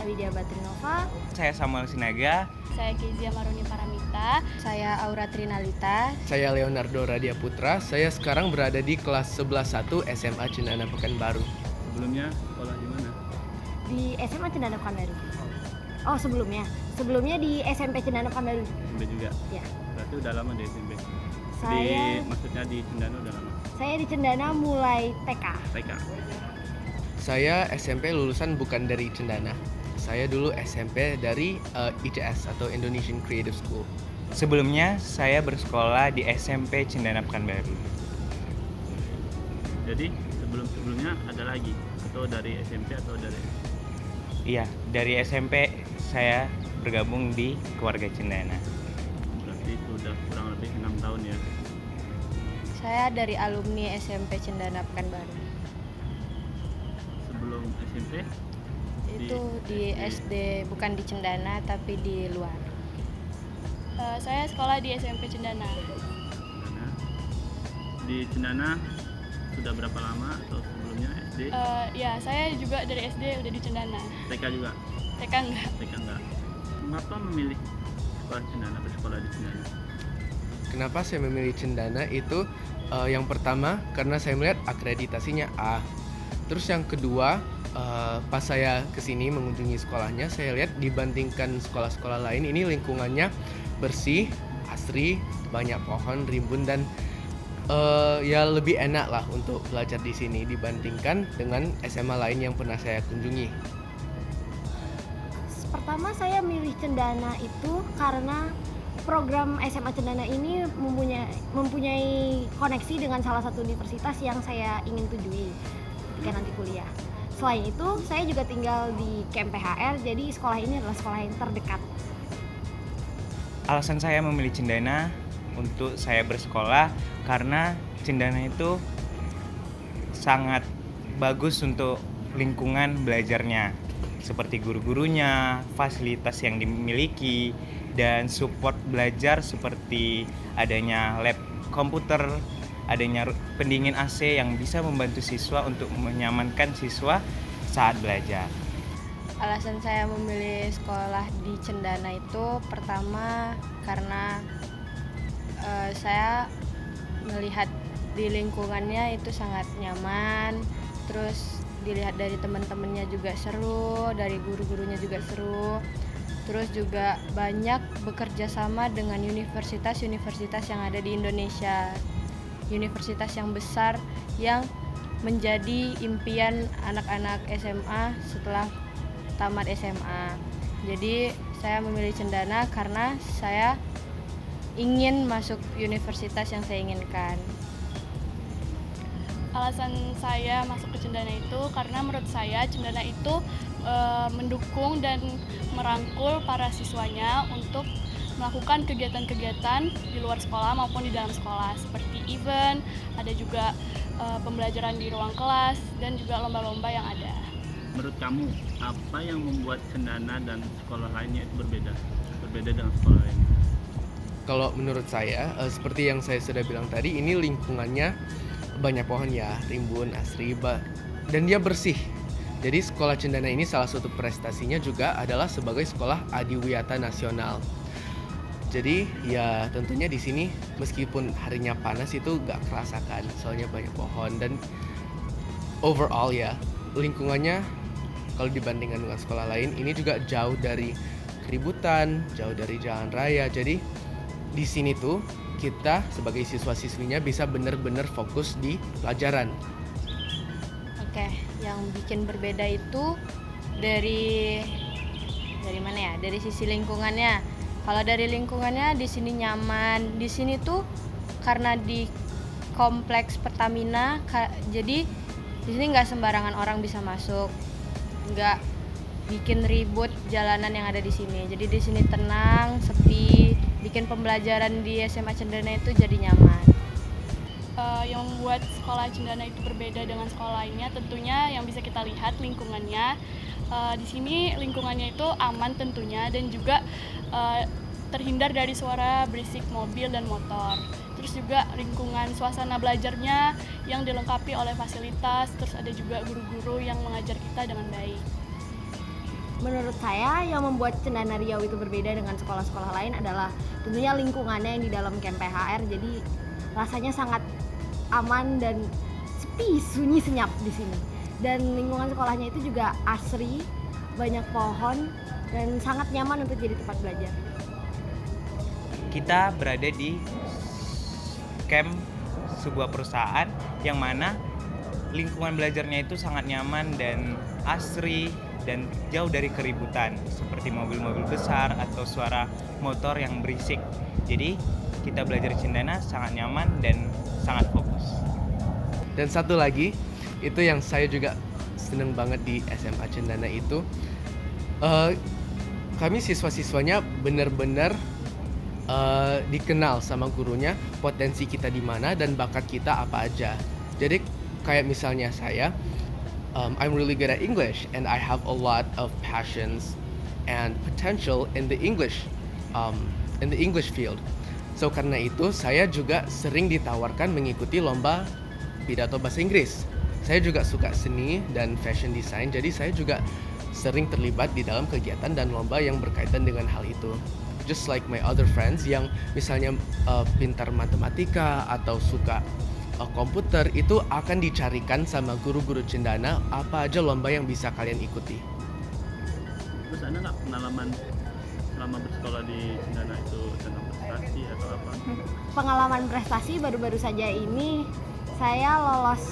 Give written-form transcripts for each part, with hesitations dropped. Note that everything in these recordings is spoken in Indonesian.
Widya Batrinova. Saya Samuel Sinaga. Saya Kezia Maruni Paramita. Saya Aura Trinalita. Saya Leonardo Radia Putra. Saya sekarang berada di kelas 11-1 SMA Cendana Pekanbaru. Sebelumnya sekolah di mana? Di SMA Cendana Pekanbaru. Oh, sebelumnya di SMP Cendana Pekanbaru. SMP juga? Ya. Berarti udah lama di SMP? Maksudnya di Cendana udah lama? Saya di Cendana mulai TK. Saya SMP lulusan bukan dari Cendana. Saya dulu SMP dari ICS atau Indonesian Creative School. Sebelumnya saya bersekolah di SMP Cendana Pekanbaru. Jadi sebelumnya ada lagi? Atau dari SMP atau dari? Iya, dari SMP saya bergabung di keluarga Cendana. Berarti sudah kurang lebih 6 tahun ya? Saya dari alumni SMP Cendana Pekanbaru. Sebelum SMP? Itu di SD, bukan di Cendana tapi di luar. Saya sekolah di SMP Cendana. Di Cendana sudah berapa lama atau sebelumnya SD? Ya, saya juga dari SD udah di Cendana. TK juga? TK enggak. TK enggak. Mengapa memilih sekolah Cendana, bersekolah di Cendana? Kenapa saya memilih Cendana itu yang pertama karena saya melihat akreditasinya A. Terus yang kedua pas saya kesini mengunjungi sekolahnya, saya lihat dibandingkan sekolah-sekolah lain ini lingkungannya bersih, asri, banyak pohon, rimbun dan ya lebih enak lah untuk belajar di sini dibandingkan dengan SMA lain yang pernah saya kunjungi. Pertama saya milih Cendana itu karena program SMA Cendana ini mempunyai koneksi dengan salah satu universitas yang saya ingin tujui ketika nanti kuliah. Selain itu, saya juga tinggal di Camp PHR, jadi sekolah ini adalah sekolah yang terdekat. Alasan saya memilih Cendana untuk saya bersekolah karena Cendana itu sangat bagus untuk lingkungan belajarnya, seperti guru-gurunya, fasilitas yang dimiliki, dan support belajar seperti adanya lab komputer, adanya pendingin AC yang bisa membantu siswa untuk menyamankan siswa saat belajar. Alasan saya memilih sekolah di Cendana itu pertama karena saya melihat di lingkungannya itu sangat nyaman, terus dilihat dari teman-temannya juga seru, dari guru-gurunya juga seru, terus juga banyak bekerja sama dengan universitas-universitas yang ada di Indonesia, universitas yang besar yang menjadi impian anak-anak SMA setelah tamat SMA. Jadi saya memilih Cendana karena saya ingin masuk universitas yang saya inginkan. Alasan saya masuk ke Cendana itu karena menurut saya Cendana itu mendukung dan merangkul para siswanya untuk melakukan kegiatan-kegiatan di luar sekolah maupun di dalam sekolah seperti event, ada juga pembelajaran di ruang kelas dan juga lomba-lomba yang ada. Menurut kamu, apa yang membuat Cendana dan sekolah lainnya itu berbeda dengan sekolah lainnya? Kalau menurut saya, seperti yang saya sudah bilang tadi, ini lingkungannya banyak pohon ya, rimbun, asri, dan dia bersih. Jadi sekolah Cendana ini salah satu prestasinya juga adalah sebagai sekolah adiwiyata nasional. Jadi ya tentunya di sini meskipun harinya panas itu gak kerasakan, soalnya banyak pohon dan overall ya lingkungannya kalau dibandingkan dengan sekolah lain ini juga jauh dari keributan, jauh dari jalan raya. Jadi di sini tuh kita sebagai siswa-siswinya bisa benar-benar fokus di pelajaran. Oke, yang bikin berbeda itu dari mana ya? Dari sisi lingkungannya. Kalau dari lingkungannya di sini nyaman. Di sini tuh karena di kompleks Pertamina, jadi di sini nggak sembarangan orang bisa masuk, nggak bikin ribut jalanan yang ada di sini. Jadi di sini tenang, sepi, bikin pembelajaran di SMA Cendana itu jadi nyaman. Yang membuat sekolah Cendana itu berbeda dengan sekolah lainnya tentunya yang bisa kita lihat lingkungannya. Di sini lingkungannya itu aman tentunya dan juga terhindar dari suara berisik mobil dan motor. Terus juga lingkungan suasana belajarnya yang dilengkapi oleh fasilitas, terus ada juga guru-guru yang mengajar kita dengan baik. Menurut saya yang membuat Cendana Riau itu berbeda dengan sekolah-sekolah lain adalah tentunya lingkungannya yang di dalam camp PHR. Jadi rasanya sangat aman dan sepi, sunyi, senyap di sini. Dan lingkungan sekolahnya itu juga asri, banyak pohon dan sangat nyaman untuk jadi tempat belajar. Kita berada di camp sebuah perusahaan yang mana lingkungan belajarnya itu sangat nyaman dan asri dan jauh dari keributan seperti mobil-mobil besar atau suara motor yang berisik. Jadi kita belajar Cendana sangat nyaman dan sangat fokus. Dan satu lagi, itu yang saya juga seneng banget di SMA Cendana itu, kami siswa-siswanya benar-benar dikenal sama gurunya, potensi kita di mana dan bakat kita apa aja. Jadi kayak misalnya saya, I'm really good at English and I have a lot of passions and potential in the English field. So karena itu saya juga sering ditawarkan mengikuti lomba pidato bahasa Inggris. Saya juga suka seni dan fashion design, jadi saya juga sering terlibat di dalam kegiatan dan lomba yang berkaitan dengan hal itu. Just like my other friends yang misalnya pintar matematika atau suka komputer, itu akan dicarikan sama guru-guru Cendana apa aja lomba yang bisa kalian ikuti. Terus ada nggak pengalaman selama bersekolah di Cendana itu tentang prestasi atau apa? Pengalaman prestasi baru-baru saja ini saya lolos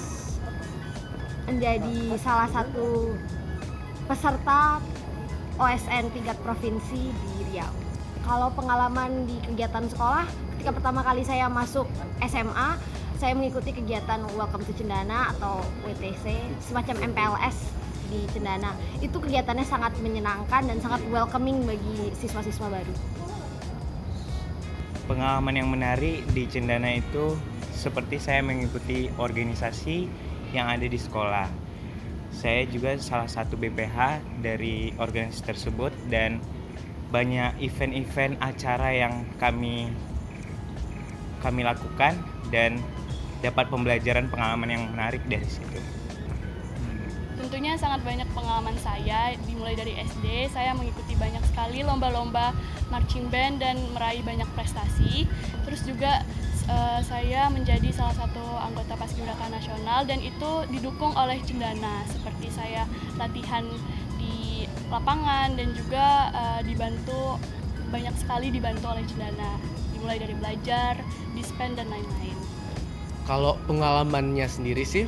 menjadi salah satu peserta OSN tingkat provinsi di Riau. Kalau pengalaman di kegiatan sekolah, ketika pertama kali saya masuk SMA, saya mengikuti kegiatan Welcome to Cendana atau WTC, semacam MPLS di Cendana. Itu kegiatannya sangat menyenangkan dan sangat welcoming bagi siswa-siswa baru. Pengalaman yang menarik di Cendana itu seperti saya mengikuti organisasi yang ada di sekolah. Saya juga salah satu BPH dari organisasi tersebut dan banyak event-event acara yang kami lakukan dan dapat pembelajaran pengalaman yang menarik dari situ. Tentunya sangat banyak pengalaman saya, dimulai dari SD, saya mengikuti banyak sekali lomba-lomba marching band dan meraih banyak prestasi. Terus juga saya menjadi salah satu anggota Paskibraka Nasional dan itu didukung oleh Cendana, seperti saya latihan di lapangan dan juga banyak sekali dibantu oleh Cendana, dimulai dari belajar, dispen dan lain-lain. Kalau pengalamannya sendiri sih,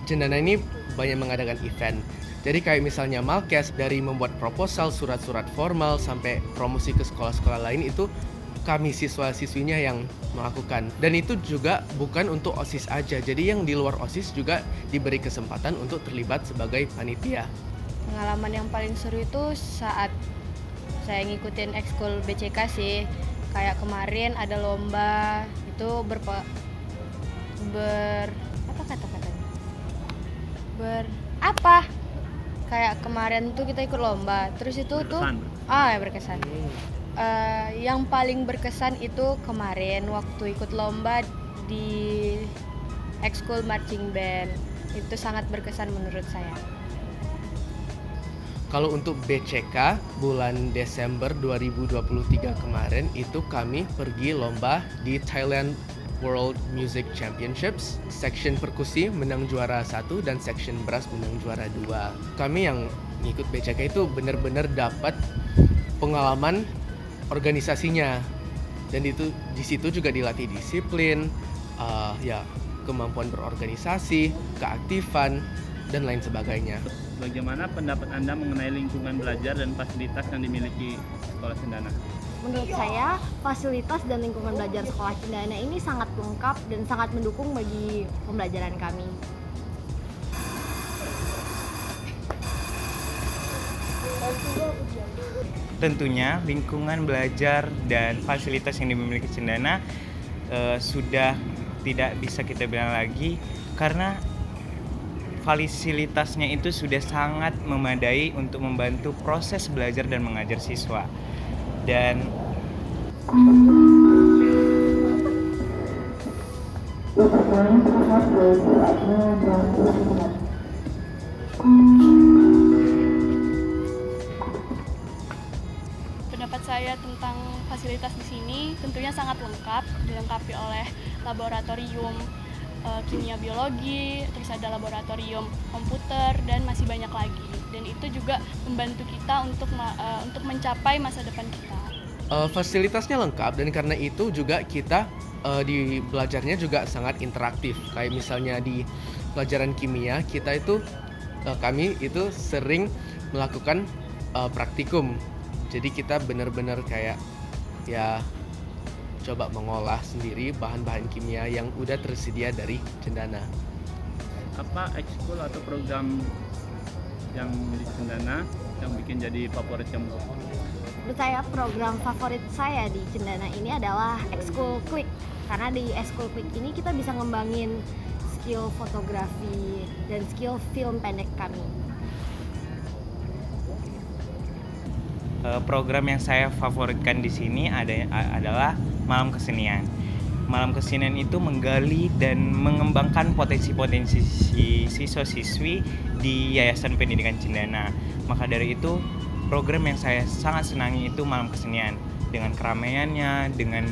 Cendana ini banyak mengadakan event. Jadi kayak misalnya Malkes, dari membuat proposal, surat-surat formal, sampai promosi ke sekolah-sekolah lain, itu kami siswa-siswinya yang melakukan. Dan itu juga bukan untuk OSIS aja, jadi yang di luar OSIS juga diberi kesempatan untuk terlibat sebagai panitia. Pengalaman yang paling seru itu saat saya ngikutin ekskul BCK sih. Kayak kemarin ada lomba, itu kayak kemarin tuh kita ikut lomba, terus itu Berkesan. Berkesan. Yang paling berkesan itu kemarin waktu ikut lomba di ekskul marching band, itu sangat berkesan menurut saya. Kalau untuk BCK bulan Desember 2023 kemarin itu kami pergi lomba di Thailand World Music Championships. Section perkusi menang juara 1 dan section brass menang juara 2. Kami yang ngikut BCK itu benar-benar dapat pengalaman organisasinya. Dan itu di situ juga dilatih disiplin, kemampuan berorganisasi, keaktifan dan lain sebagainya. Bagaimana pendapat Anda mengenai lingkungan belajar dan fasilitas yang dimiliki Sekolah Cendana? Menurut saya, fasilitas dan lingkungan belajar sekolah Cendana ini sangat lengkap dan sangat mendukung bagi pembelajaran kami. Tentunya lingkungan belajar dan fasilitas yang dimiliki Cendana sudah tidak bisa kita bilang lagi, karena fasilitasnya itu sudah sangat memadai untuk membantu proses belajar dan mengajar siswa. Dan saya tentang fasilitas di sini tentunya sangat lengkap, dilengkapi oleh laboratorium kimia biologi, terus ada laboratorium komputer dan masih banyak lagi. Dan itu juga membantu kita untuk mencapai masa depan kita. Fasilitasnya lengkap dan karena itu juga kita di belajarnya juga sangat interaktif. Kayak misalnya di pelajaran kimia kita itu kami itu sering melakukan praktikum. Jadi kita benar-benar kayak ya coba mengolah sendiri bahan-bahan kimia yang udah tersedia dari Cendana. Apa ekskul atau program yang di Cendana yang bikin jadi favorit kamu? Menurut saya program favorit saya di Cendana ini adalah Ekskul Quick. Karena di Ekskul Quick ini kita bisa ngembangin skill fotografi dan skill film pendek kami. Program yang saya favoritkan di sini adalah Malam Kesenian. Malam Kesenian itu menggali dan mengembangkan potensi-potensi siswa-siswi di Yayasan Pendidikan Cendana. Maka dari itu, program yang saya sangat senangi itu Malam Kesenian. Dengan keramaiannya, dengan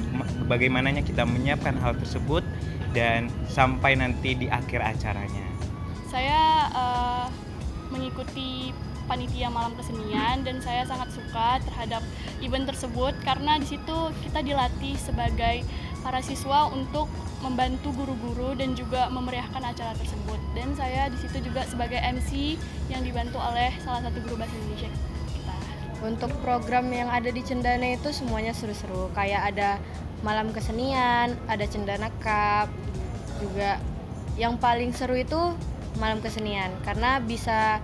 bagaimananya kita menyiapkan hal tersebut, dan sampai nanti di akhir acaranya. Saya mengikuti panitia Malam Kesenian dan saya sangat suka terhadap event tersebut karena di situ kita dilatih sebagai para siswa untuk membantu guru-guru dan juga memeriahkan acara tersebut. Dan saya di situ juga sebagai MC yang dibantu oleh salah satu guru bahasa Indonesia kita. Untuk program yang ada di Cendana itu semuanya seru-seru. Kayak ada Malam Kesenian, ada Cendana Cup, juga yang paling seru itu Malam Kesenian karena bisa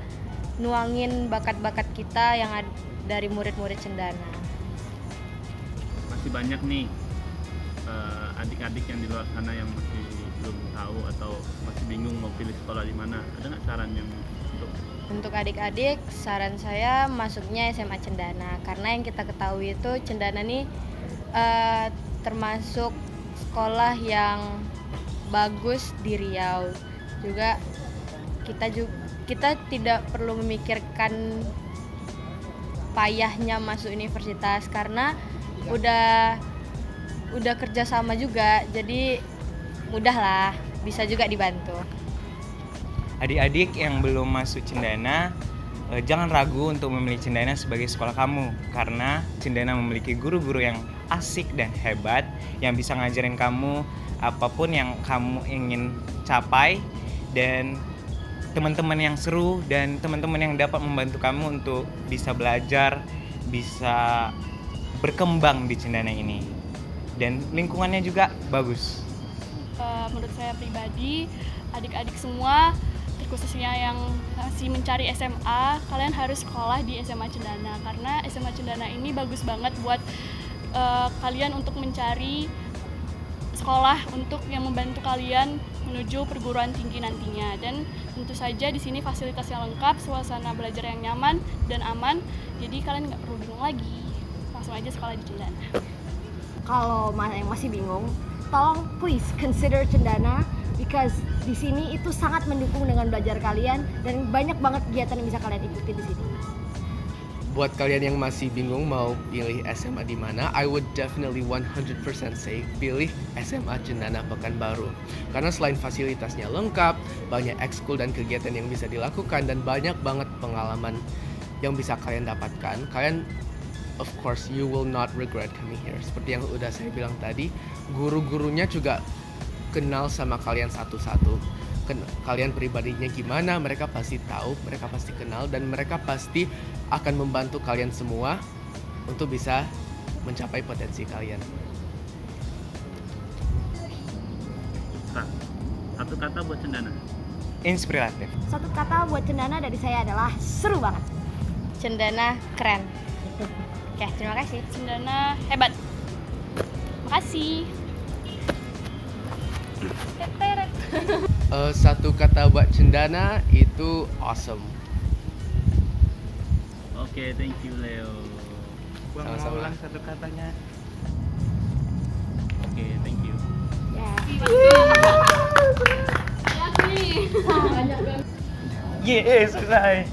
nuangin bakat-bakat kita yang dari murid-murid Cendana. Masih banyak nih adik-adik yang di luar sana yang masih belum tahu atau masih bingung mau pilih sekolah di mana. Ada nggak saran yang Untuk adik-adik, saran saya masuknya SMA Cendana karena yang kita ketahui itu Cendana nih termasuk sekolah yang bagus di Riau. Juga kita tidak perlu memikirkan payahnya masuk universitas karena udah kerja sama juga, jadi mudah lah, bisa juga dibantu. Adik-adik yang belum masuk Cendana, jangan ragu untuk memilih Cendana sebagai sekolah kamu karena Cendana memiliki guru-guru yang asik dan hebat yang bisa ngajarin kamu apapun yang kamu ingin capai, dan teman-teman yang seru dan teman-teman yang dapat membantu kamu untuk bisa belajar, bisa berkembang di Cendana ini. Dan lingkungannya juga bagus. Menurut saya pribadi, adik-adik semua, terkhususnya yang masih mencari SMA, kalian harus sekolah di SMA Cendana karena SMA Cendana ini bagus banget buat kalian untuk mencari sekolah untuk yang membantu kalian menuju perguruan tinggi nantinya. Dan tentu saja di sini fasilitas yang lengkap, suasana belajar yang nyaman dan aman, jadi kalian nggak perlu bingung lagi, langsung aja sekolah di Cendana. Kalau yang masih bingung, tolong please consider Cendana because di sini itu sangat mendukung dengan belajar kalian dan banyak banget kegiatan yang bisa kalian ikuti di sini. Buat kalian yang masih bingung mau pilih SMA di mana, I would definitely 100% say pilih SMA Cendana Pekanbaru. Karena selain fasilitasnya lengkap, banyak ekskul dan kegiatan yang bisa dilakukan dan banyak banget pengalaman yang bisa kalian dapatkan. Kalian of course you will not regret coming here. Seperti yang udah saya bilang tadi, guru-gurunya juga kenal sama kalian satu-satu. Kalian pribadinya gimana, mereka pasti tahu, mereka pasti kenal, dan mereka pasti akan membantu kalian semua untuk bisa mencapai potensi kalian. Satu kata buat Cendana. Inspiratif. Satu kata buat Cendana dari saya adalah seru banget. Cendana keren. Oke, terima kasih. Cendana hebat. Makasih. Satu kata buat Cendana itu awesome. Oke, thank you Leo. Gua mau Sama-sama. ulang satu katanya. Oke, thank you. Ya. Yes, selesai.